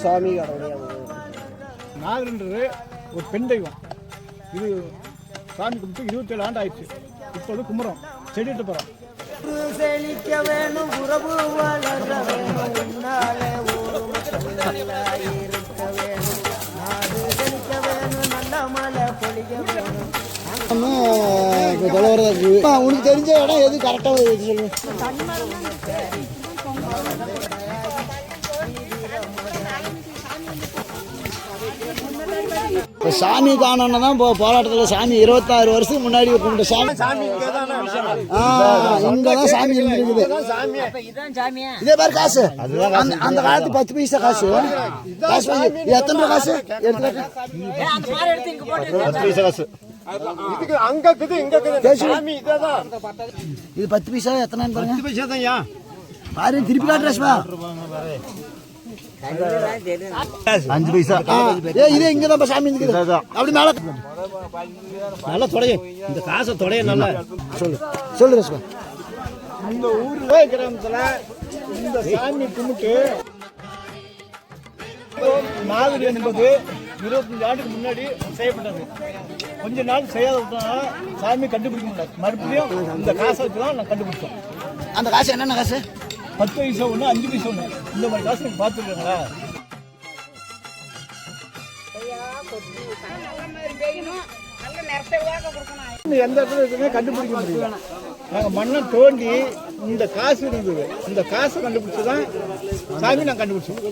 சாமி நாகர்ன்றது ஒரு பெண் தெய்வம். இது சாமி கும்பிட்டு 27 ஆண்டு ஆயிடுச்சு. இப்போது கும்புறோம், செடிட்டு போகிறோம். செழிக்க வேணும், உறவு வளர வேணும், உன்னாலே இருக்க வேணும், நாடு செழிக்க வேணும், நல்ல மழை பொழிக்க வேணும். உனக்கு தெரிஞ்ச இடம் எது கரெக்டாக சொல்லுங்க. இப்போ சாமி காணோன்னு தான் இப்போ போராட்டத்தில் சாமி 26 வருஷத்துக்கு முன்னாடி கும்பிட்ட சாமி இங்கே தான் சாமி இருக்குது. இதே மாதிரி காசு அந்த காலத்து 10 பைசா காசு எத்தனை ரூபா காசு எடுத்துக்கிட்டு 10 பைசா காசு இது 10 பைசா எத்தனை பாருங்க. 10 பைசா தான் பாரு, திருப்பி காட்டுறா 5 பைசா. இது இங்கதான் சாமி அப்படி மேல நல்லா தொடைய, இந்த காசை தொடைய நல்லா சொல்லு ரேஷ்மா. இந்த ஊர்ல கிராமத்துல இந்த சாமி கும்பிட்டு மாதிரி என்பது 25 ஆண்டுக்கு முன்னாடி செய்யப்பட்டது. கொஞ்ச நாள் செய்யாத சாமி கண்டுபிடிக்க முடியாது. மறுபடியும் இந்த காசை வச்சுதான் நான் கண்டுபிடிச்சோம். அந்த காசு என்னென்ன காசு? 10 பைசா ஒன்று, 5 பைசா ஒன்று, இந்த மாதிரி காசு நீங்க பார்த்துருக்கீங்களா? எந்த இடத்துல இருக்குமே கண்டுபிடிக்க முடியல. நாங்கள் மண்ணை தோண்டி இந்த காசு இருந்தது, இந்த காசை கண்டுபிடிச்சதான் சாமி நாங்கள் கண்டுபிடிச்சோம்.